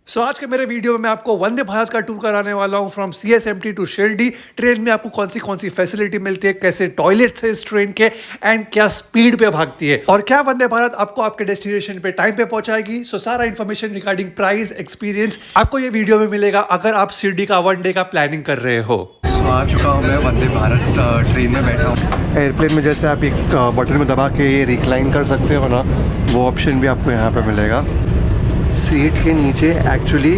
सो आज के मेरे वीडियो में मैं आपको वंदे भारत का टूर कराने वाला हूं from CSMT to Shirdi. Train में आपको कौन सी फैसिलिटी मिलती है, कैसे टॉयलेट्स है इस ट्रेन के, एंड क्या स्पीड पे भागती है, और क्या वंदे भारत आपको आपके डेस्टिनेशन पे टाइम पे पहुंचाएगी। सो सारा इन्फॉर्मेशन रिगार्डिंग प्राइस, एक्सपीरियंस आपको ये वीडियो में मिलेगा अगर आप शिरडी का 1 डे का प्लानिंग कर रहे हो। आ चुका हूँ मैं वंदे भारत ट्रेन में बैठा हूँ। एयरप्लेन में जैसे आप एक बटन में दबा के रिक्लाइन कर सकते हो ना, वो ऑप्शन भी आपको यहाँ पे मिलेगा। सीट के नीचे एक्चुअली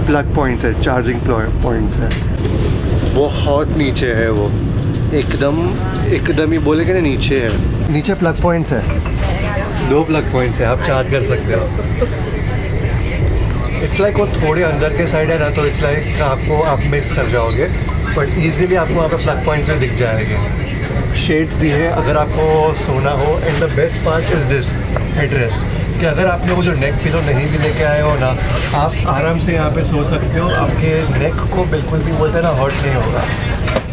प्लग पॉइंट्स है, चार्जिंग पॉइंट्स है। बहुत नीचे है वो, एकदम ही बोले कि ना नीचे है। नीचे प्लग पॉइंट्स है, 2 प्लग पॉइंट्स है, आप चार्ज कर सकते हो। इट्स लाइक वो थोड़े अंदर के साइड है ना, तो इट्स लाइक आप मिस कर जाओगे, बट ईजिली आपको वहाँ पे प्लग पॉइंट्स में दिख जाएंगे। शेड्स दी है अगर आपको सोना हो। And the best part is this headrest, कि अगर आपने वो जो नेक पिलो नहीं भी लेके आए हो ना, आप आराम से यहाँ पे सो सकते हो। आपके नेक को बिल्कुल भी बोलते हैं ना हर्ट नहीं होगा।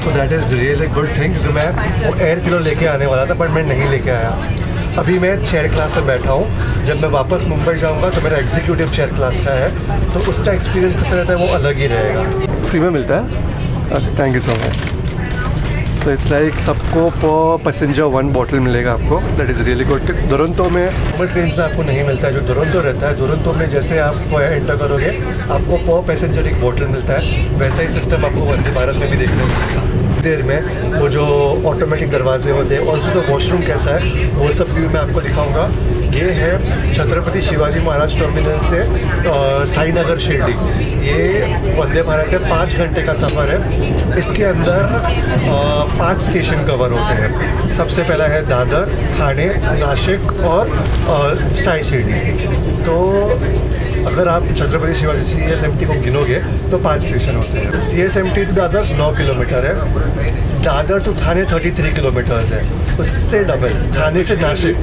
So that is really good thing. क्योंकि मैं वो एयर पिलो लेके आने वाला था, बट मैं नहीं लेके आया। अभी मैं चेयर क्लास में बैठा हूँ। जब मैं वापस मुंबई जाऊँगा तो मेरा एग्जीक्यूटिव चेयर क्लास का है, तो उसका एक्सपीरियंस कैसा रहता है वो अलग ही रहेगा। फ्री में मिलता है। Thank you so much. So it's like सबको पर पैसेंजर 1 बॉटल मिलेगा आपको। That is really good. Duronto में नॉर्मल ट्रेन में आपको नहीं मिलता है। जो दुरंतो रहता है, दुरंतो में जैसे आप एंटर करोगे आपको पर पैसेंजर 1 बॉटल मिलता है। वैसा ही सिस्टम आपको वंदे भारत में भी देखने को मिलेगा। देर में वो जो ऑटोमेटिक दरवाजे होते हैं, ऑल्सो तो वॉशरूम कैसा है वो सब भी मैं आपको दिखाऊंगा। ये है छत्रपति शिवाजी महाराज टर्मिनल से साईनगर शिरडी। ये वंदे भारत है, 5 घंटे का सफ़र है। इसके अंदर 5 स्टेशन कवर होते हैं। सबसे पहला है दादर, ठाणे, नासिक और साई शिरडी। तो अगर आप छत्रपति शिवाजी CSMT को गिनोगे तो 5 स्टेशन होते हैं। CSMT टू दादर 9 किलोमीटर है। दादर टू ठाणे 33 किलोमीटर्स है। उससे डबल ठाणे से नासिक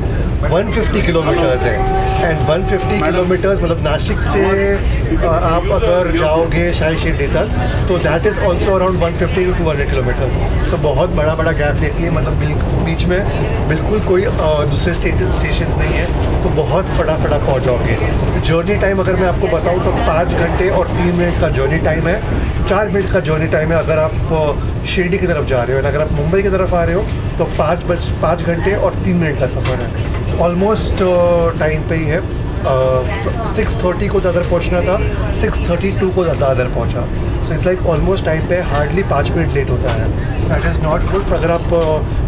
150 किलोमीटर्स है। एंड 150 किलोमीटर्स मतलब नासिक से आप अगर जाओगे शाही शिरडी तक, तो that is also around 150 to 200 kilometres. So बहुत बड़ा गैप देती है। मतलब बीच में बिल्कुल कोई दूसरे स्टेशन नहीं है, तो बहुत फटाफट पहुँच जाओगे। जर्नी टाइम अगर मैं आपको बताऊँ तो 5 घंटे और 3 मिनट का जर्नी टाइम है। 4 मिनट का जर्नी टाइम है अगर आप शिरडी की तरफ जा रहे हो। अगर आप मुंबई की तरफ आ रहे हो तो 5 घंटे और 3 मिनट का सफ़र है। ऑलमोस्ट टाइम पे ही है। 6:30 को दादर पहुंचना था, 6:32 को दादर पहुंचा। So it's like almost time पे, हार्डली 5 मिनट लेट होता है। That is not good. अगर आप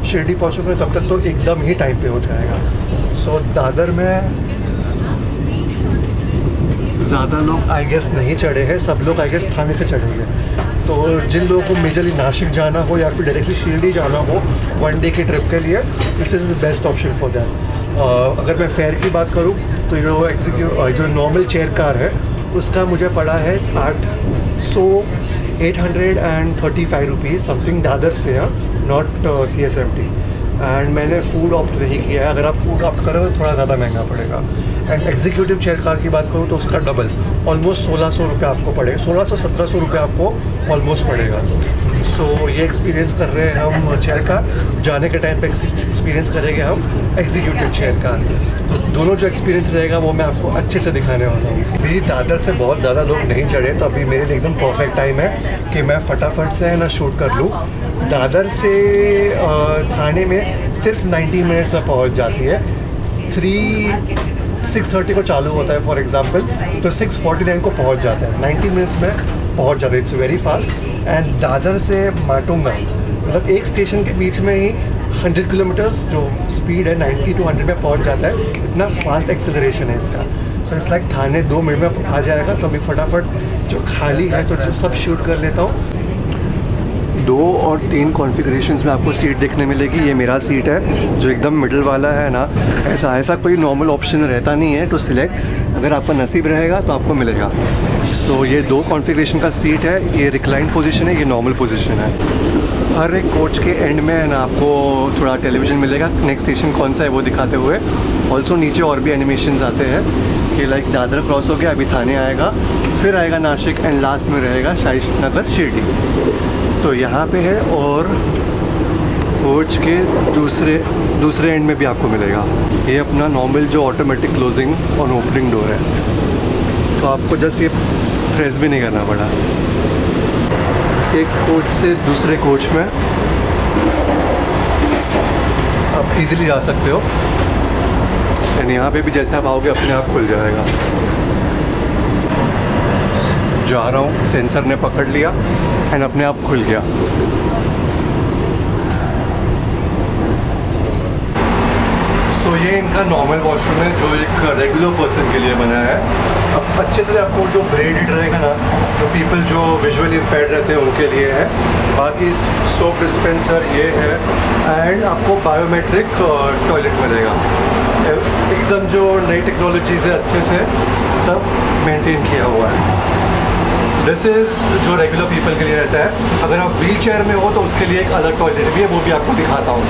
शिरडी पहुंचोगे तब तक तो एकदम ही टाइम पे हो जाएगा। सो दादर में ज़्यादा लोग आई गेस नहीं चढ़े हैं, सब लोग आई गेस ठाणे से चढ़ेंगे। तो जिन लोगों को मेजरली नासिक जाना हो या फिर डायरेक्टली शिरडी जाना हो 1 डे की ट्रिप के लिए, this is the best option for that. अगर मैं फेयर की बात करूं तो जो नॉर्मल चेयर कार है उसका मुझे पड़ा है 835 रुपीज़ समथिंग दादर से, नॉट CSMT। एंड मैंने फूड ऑप्ट नहीं किया है। अगर आप फूड ऑप्ट करोगे तो थोड़ा ज़्यादा महंगा पड़ेगा। एंड एग्जीक्यूटिव चेयर कार की बात करूँ तो उसका डबल, ऑलमोस्ट 1600 रुपये आपको पड़ेगा। 1600-1700 रुपये आपको ऑलमोस्ट पड़ेगा। सो ये एक्सपीरियंस कर रहे हैं हम चेयर कार। जाने के टाइम पे एक्सपीरियंस करेंगे हम एग्जीक्यूटिव चेयर कार। तो दोनों जो एक्सपीरियंस रहेगा वो मैं आपको अच्छे से दिखाने वाला हूँ। अभी दादर से बहुत ज़्यादा लोग नहीं चढ़े, तो अभी मेरे लिए एकदम परफेक्ट टाइम है कि मैं फटाफट से ना शूट कर लूँ। दादर से ठाणे में सिर्फ 90 मिनट्स में पहुँच जाती है। 6:30 को चालू होता है फॉर एग्जांपल, तो 6:49 को पहुंच जाता है। 90 मिनट्स में पहुंच जाता है। It's very fast. And Dadar से माटुंगा मतलब एक स्टेशन के बीच में ही 100 किलोमीटर्स जो स्पीड है 90 to 100 में पहुंच जाता है। इतना फास्ट एक्सेलरेशन है इसका। So it's like Thane 2 minute में आ जाएगा। तो अभी फटाफट जो खाली है तो जो सब शूट कर लेता हूँ। 2 और 3 कॉन्फ़िगरेशंस में आपको सीट देखने मिलेगी। ये मेरा सीट है जो एकदम मिडल वाला है ना। ऐसा कोई नॉर्मल ऑप्शन रहता नहीं है टू सिलेक्ट। अगर आपका नसीब रहेगा तो आपको मिलेगा। सो ये 2 कॉन्फ़िगरेशन का सीट है। ये रिक्लाइन पोजीशन है, ये नॉर्मल पोजीशन है। हर एक कोच के एंड में है ना आपको थोड़ा टेलीविज़न मिलेगा, नेक्स्ट स्टेशन कौन सा है वो दिखाते हुए। ऑल्सो नीचे और भी एनिमेशंस आते हैं कि लाइक दादर क्रॉस हो गया, अभी ठाणे आएगा, फिर आएगा नासिक, एंड लास्ट में रहेगा शाही नगर शिरडी। तो यहाँ पे है। और कोच के दूसरे एंड में भी आपको मिलेगा। ये अपना नॉर्मल जो ऑटोमेटिक क्लोजिंग और ओपनिंग डोर है। तो आपको जस्ट ये प्रेस भी नहीं करना पड़ा। एक कोच से दूसरे कोच में आप इजीली जा सकते हो, एंड यहाँ पे भी जैसे आप आओगे अपने आप खुल जाएगा। जा रहा हूँ, सेंसर ने पकड़ लिया एंड अपने आप खुल गया। सो ये इनका नॉर्मल वॉशरूम है जो एक रेगुलर पर्सन के लिए बना है। अब अच्छे से आपको जो ब्रेडेड रहेगा ना, तो पीपल जो विजुअली इम्पेयर्ड रहते हैं उनके लिए है। बाकी सोप डिस्पेंसर ये है, एंड आपको बायोमेट्रिक टॉयलेट मिलेगा। एकदम जो नई टेक्नोलॉजीज़ है अच्छे से सब मेंटेन किया हुआ है। दिस इज़ जो रेगुलर पीपल के लिए रहता है। अगर आप व्हील चेयर में हो तो उसके लिए एक अलग टॉयलेट भी है, वो भी आपको दिखाता हूँ।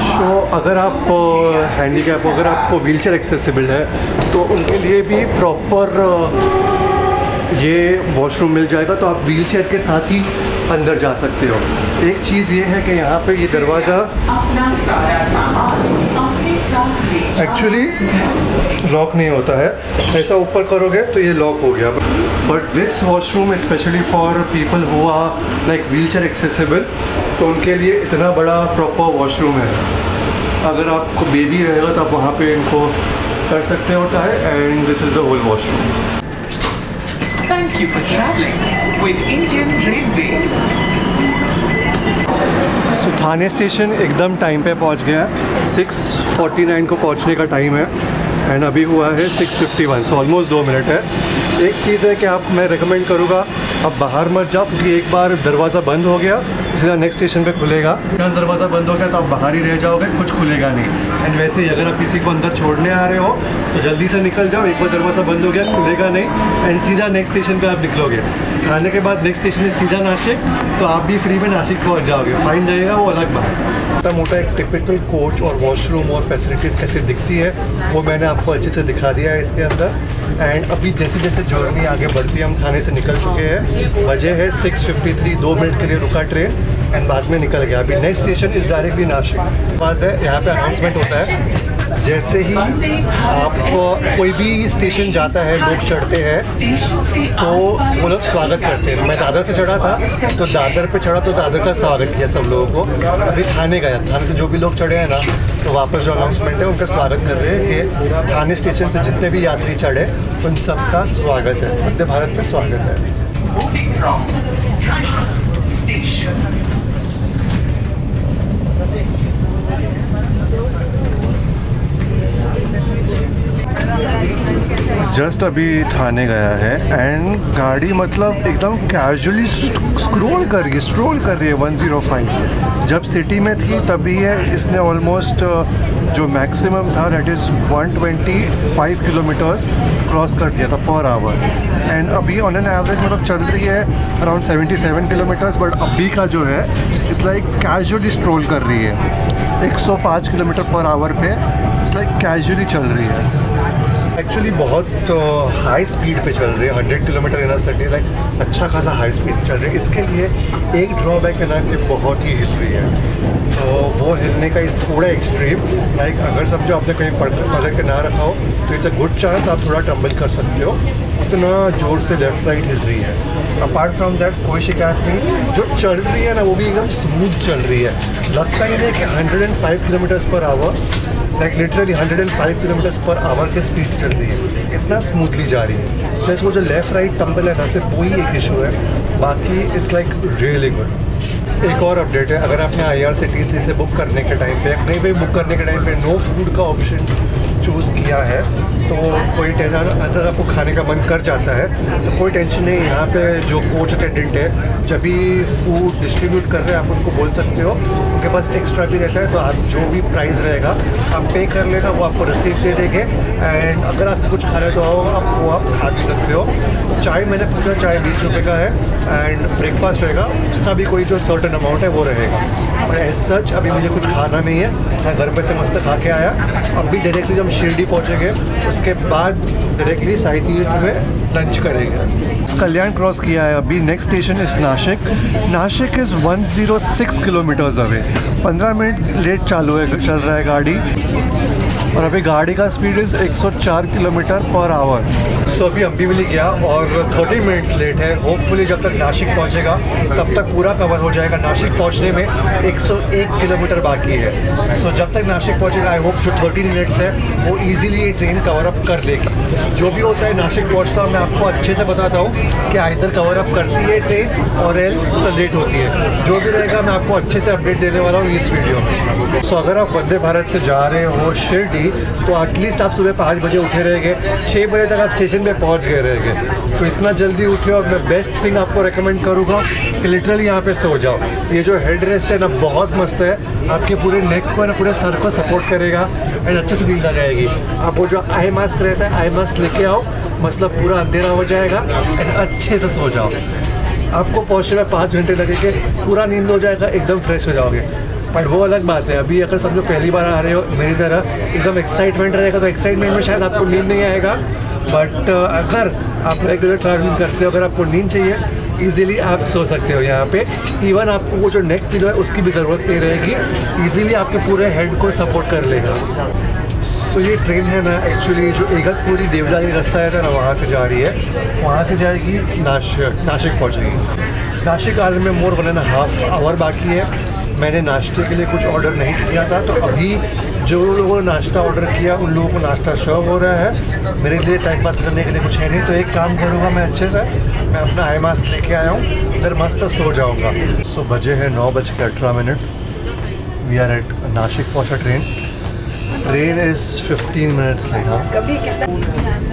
सो अगर आप हैंडीकैप हो, अगर आपको व्हील चेयर एक्सेसिबल है तो उनके लिए भी प्रॉपर ये वॉशरूम मिल जाएगा, तो आप व्हील चेयर के साथ ही अंदर जा सकते हो। एक चीज़ ये है कि यहाँ पे ये दरवाज़ा एक्चुअली लॉक नहीं होता है, ऐसा ऊपर करोगे तो ये लॉक हो गया। But this washroom specially for people who are like wheelchair accessible, तो उनके लिए इतना बड़ा प्रॉपर वॉशरूम है। अगर आपको बेबी रहेगा तो आप वहाँ पे इनको कर सकते हो try, and this is the whole washroom. Thank you for traveling with Indian Railways. तो थाने स्टेशन एकदम टाइम पे पहुंच गया। 6:49 को पहुंचने का टाइम है, एंड अभी हुआ है 6:51, सो ऑलमोस्ट 2 मिनट है। एक चीज़ है कि मैं रेकमेंड करूँगा आप बाहर मत जाओ, क्योंकि एक बार दरवाज़ा बंद हो गया सीधा नेक्स्ट स्टेशन पे खुलेगा। यहाँ दरवाज़ा बंद हो गया तो आप बाहर ही रह जाओगे, कुछ खुलेगा नहीं। एंड वैसे ही अगर आप किसी को अंदर छोड़ने आ रहे हो तो जल्दी से निकल जाओ, एक बार दरवाज़ा बंद हो गया खुलेगा नहीं, एंड सीधा नेक्स्ट स्टेशन पे आप निकलोगे। थाने के बाद नेक्स्ट स्टेशन है सीधा नासिक, तो आप भी फ्री में नासिक पहुँच जाओगे। फाइन रहेगा वो अलग बात। छोटा मोटा एक टिपिकल कोच और वॉशरूम और फैसिलिटीज़ कैसे दिखती है वो मैंने आपको अच्छे से दिखा दिया है इसके अंदर। एंड अभी जैसे जैसे जर्नी आगे बढ़ती है, हम थाने से निकल चुके हैं। वजह है 6:53, 2 मिनट के लिए रुका ट्रेन एंड बाद में निकल गया। अभी next station is directly Nashik पास है। यहाँ पे अनाउंसमेंट होता है जैसे ही आप कोई भी स्टेशन जाता है, लोग चढ़ते हैं तो वो लोग स्वागत करते हैं। मैं दादर से चढ़ा था तो दादर पे चढ़ा तो दादर का स्वागत किया सब लोगों को। अभी थाने गया, थाने से जो भी लोग चढ़े हैं ना, तो वापस जो अनाउंसमेंट है उनका स्वागत कर रहे हैं कि थाने स्टेशन से जितने भी यात्री चढ़े उन सबका स्वागत है, वंदे भारत में स्वागत है। जस्ट अभी थाने गया है, एंड गाड़ी मतलब एकदम कैजुअली स्ट्रोल कर रही है 105। जब सिटी में थी तभी है इसने ऑलमोस्ट जो मैक्सिमम था दैट इज़ 125 किलोमीटर्स क्रॉस कर दिया था पर आवर, एंड अभी ऑन एन एवरेज मतलब चल रही है अराउंड 77 किलोमीटर्स। बट अभी का जो है इट्स लाइक कैजुअली स्ट्रोल कर रही है 105 किलोमीटर पर आवर पे, इट्स लाइक कैजुअली चल रही है। एक्चुअली बहुत हाई स्पीड पे चल रही है, 100 kilometre in a second, like अच्छा खासा हाई स्पीड चल रही है। इसके लिए एक ड्रॉबैक है ना कि बहुत ही हिल रही है, तो वो हिलने का इस थोड़ा एक्सट्रीम, लाइक अगर समझो आपने कहीं पलट के ना रखा हो तो इट्स अ गुड चांस आप थोड़ा टम्बल कर सकते हो, उतना ज़ोर से लेफ्ट राइट हिल रही है। अपार्ट फ्रॉम दैट कोई शिकायत नहीं, जो चल रही है ना वो भी एकदम स्मूथ चल रही है। लगता ही नहीं कि 105 kilometres per hour, like literally 105 kilometres per hour की स्पीड चल रही है, इतना स्मूथली जा रही है। जैसे वो जो लेफ़्ट राइट टम्बल है ना, सिर्फ वही एक इशू है, बाकी इट्स लाइक रियली गुड। एक और अपडेट है, अगर आपने IRCTC से बुक करने के टाइम पे या कहीं भी बुक करने के टाइम पे नो फूड का ऑप्शन चूज़ किया है तो कोई टेंशन, अगर आपको खाने का मन कर जाता है तो कोई टेंशन नहीं। यहाँ पे जो कोच अटेंडेंट है जब भी फूड डिस्ट्रीब्यूट कर रहे हैं आप उनको बोल सकते हो, उनके पास एक्स्ट्रा भी रहता है, तो आप जो भी प्राइस रहेगा आप पे कर लेना, वो आपको रसीद दे देंगे। एंड अगर आपको कुछ खाना तो वो आप खा भी सकते हो। चाय मैंने पूछा, चाय 20 रुपये का है, एंड ब्रेकफास्ट रहेगा उसका भी कोई जो सर्टन अमाउंट है वो रहेगा। और एज सच अभी मुझे कुछ खाना नहीं है, मैं घर पे से मस्त खा के आया। अब भी डायरेक्टली जब शिरडी पहुँचेंगे उसके बाद डायरेक्टली साई तीर्थ में लंच करेंगे। कल्याण क्रॉस किया है, अभी next station is Nashik. Nashik is 106 kilometres away, 15 minute late चल रहा है गाड़ी, और अभी गाड़ी का speed is 104 kilometre per hour. So so अभी अम्बिवली गया और 30 मिनट्स लेट है। होपफुली जब तक नासिक पहुंचेगा तब तक पूरा कवर हो जाएगा। नासिक पहुंचने में 101 किलोमीटर बाकी है। सो जब तक नासिक पहुंचेगा आई होप जो 30 मिनट्स है वो इजीली ये ट्रेन कवर अप कर लेगी। जो भी होता है नासिक पहुंचता हूँ मैं आपको अच्छे से बताता हूँ कि आइदर कवर अप करती है ट्रेन और एल्स लेट होती है। जो भी रहेगा मैं आपको अच्छे से अपडेट देने वाला हूँ इस वीडियो में। सो अगर आप वंदे भारत से जा रहे हो शिरडी तो एटलीस्ट आप सुबह 5 बजे उठे रहेंगे, 6 बजे तक आप स्टेशन पे पहुंच गए रहेंगे। तो इतना जल्दी उठे और मैं बेस्ट थिंग आपको रेकमेंड करूँगा कि लिटरली यहाँ पे सो जाओ। ये जो हेड रेस्ट है ना बहुत मस्त है, आपके पूरे नेक को ना पूरे सर को सपोर्ट करेगा एंड अच्छे से नींद आ जाएगी। आप वो जो आई मास्क रहता है आई मास्क लेके आओ, मतलब पूरा अंधेरा हो जाएगा एंड अच्छे से सो जाओ। आपको पहुँचने में 5 घंटे लगेंगे, पूरा नींद हो जाएगा, एकदम फ्रेश हो जाओगे। बट वो अलग बात है, अभी अगर समझो पहली बार आ रहे हो मेरी तरह एकदम एक्साइटमेंट रहेगा तो एक्साइटमेंट में शायद आपको नींद नहीं आएगा। बट अगर आप रेगुलर ट्रैवलिंग करते हो, अगर आपको नींद चाहिए इजीली आप सो सकते हो यहाँ पे। इवन आपको वो जो नेक पिलो है उसकी भी ज़रूरत नहीं रहेगी, इजीली आपके पूरे हेड को सपोर्ट कर लेगा। तो ये ट्रेन है ना एक्चुअली जो इगतपुरी देवलाली रास्ता है ना वहाँ से जा रही है, वहाँ से जाएगी नासिक पहुँचेगी। नासिक आने में मोर 1.5 आवर बाकी है। मैंने नाश्ते के लिए कुछ ऑर्डर नहीं किया था, तो अभी जो लोगों ने नाश्ता ऑर्डर किया उन लोगों को नाश्ता सर्व हो रहा है। मेरे लिए टाइम पास करने के लिए कुछ है नहीं, तो एक काम करूँगा मैं अच्छे से, मैं अपना आई मास्क लेके आया हूँ, इधर मस्त सो जाऊँगा। सो बजे है 9:18। वी आर एट नासिक पहुँचा train. Train is 15 minutes late.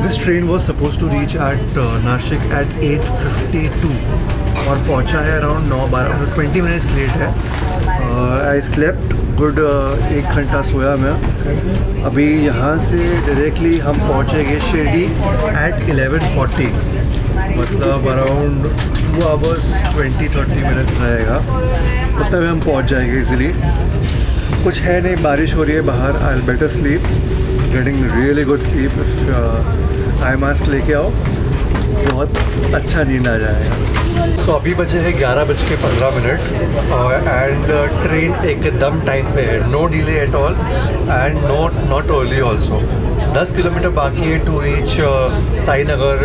This train was supposed to reach at Nashik at 8:52 और पहुंचा है अराउंड 9:12, 20 मिनट्स लेट है। आई स्लेप्ट गुड, 1 घंटा सोया मैं। अभी यहाँ से डायरेक्टली हम पहुँचेंगे शिरडी एट 11:40, मतलब अराउंड 2 hours 20-30 मिनट्स रहेगा, उतना में हम पहुँच जाएंगे इजीली। कुछ है नहीं, बारिश हो रही है बाहर। I will better sleep, getting really good sleep. Eye mask लेके आओ, बहुत अच्छा नींद आ जाएगा। सो अभी बजे है 11:15 एंड ट्रेन एकदम टाइम पे है, no delay at all and not early also. 10 kilometre बाकी है to reach Sainagar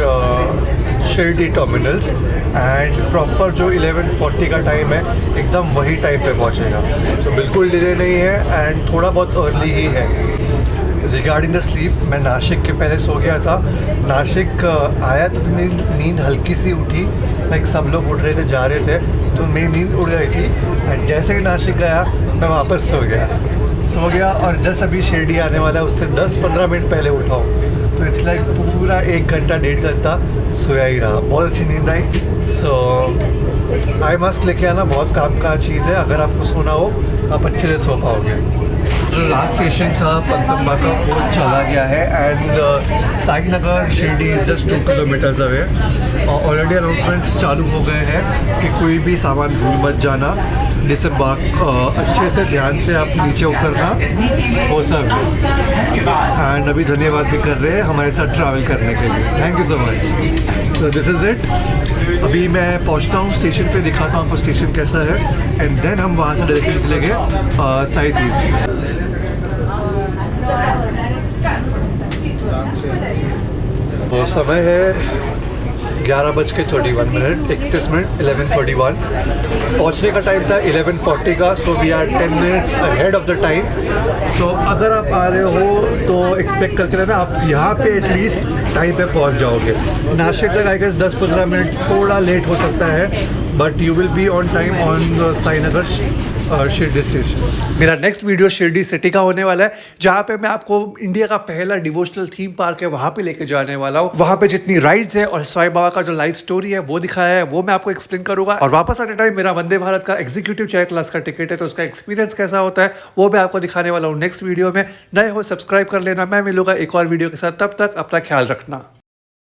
Shirdi terminals and proper जो 11:40 का टाइम है एकदम वही टाइम पे पहुंचेगा। सो बिल्कुल डिले नहीं है एंड थोड़ा बहुत अर्ली ही है। रिगार्डिंग द स्लीप, मैं नासिक के पहले सो गया था। नासिक आया तो नींद हल्की सी उठी, लाइक सब लोग उठ रहे थे जा रहे थे तो मेरी नींद उड़ गई थी एंड जैसे ही नासिक गया मैं वापस सो गया और जस्ट अभी शिरडी आने वाला है उससे 10-15 मिनट पहले उठा हूँ। तो इट्स लाइक पूरा 1 घंटा 1.5 घंटा सोया ही रहा, बहुत अच्छी नींद आई। सो आई मास्क लेके आना बहुत काम का चीज़ है, अगर आपको सोना हो आप अच्छे से सो पाओगे। जो लास्ट स्टेशन था पंतम्बा का वो चला गया है and Sainagar Shirdi is just 2 kilometres away. और ऑलरेडी अनाउंसमेंट्स चालू हो गए हैं कि कोई भी सामान भूल मत जाना, जैसे अच्छे से ध्यान से आप नीचे उतरना वो सब। एंड अभी धन्यवाद भी कर रहे हैं हमारे साथ ट्रैवल करने के लिए, thank you so much. So this is it. अभी मैं पहुंचता हूँ स्टेशन पे, दिखाता हूँ आपको स्टेशन कैसा है एंड देन हम वहाँ से डायरेक्टली निकलेंगे साई द्वीप। तो समय है 11:31, 11:31। पहुंचने का टाइम था 11:40 का। So we are 10 minutes ahead of the time. So अगर आप आ रहे हो तो एक्सपेक्ट करके रहना आप यहाँ पे एटलीस्ट टाइम पे पहुँच जाओगे। नासिक तक आई गेस 10-15 मिनट थोड़ा लेट हो सकता है, but you will be on time on Sainagar Shirdi station. मेरा नेक्स्ट वीडियो शिरडी सिटी का होने वाला है, जहाँ पे मैं आपको इंडिया का पहला डिवोशनल थीम पार्क है वहाँ पे लेके जाने वाला हूँ। वहाँ पे जितनी राइड्स है और साईं बाबा का जो लाइफ स्टोरी है वो दिखाया है वो मैं आपको एक्सप्लेन करूंगा। और वापस आने टाइम मेरा वंदे भारत का एग्जीक्यूटिव चेयर क्लास का टिकट है, तो उसका एक्सपीरियंस कैसा होता है वो मैं आपको दिखाने वाला हूँ नेक्स्ट वीडियो में। नए हो सब्सक्राइब कर लेना, मैं मिलूंगा एक और वीडियो के साथ, तब तक अपना ख्याल रखना।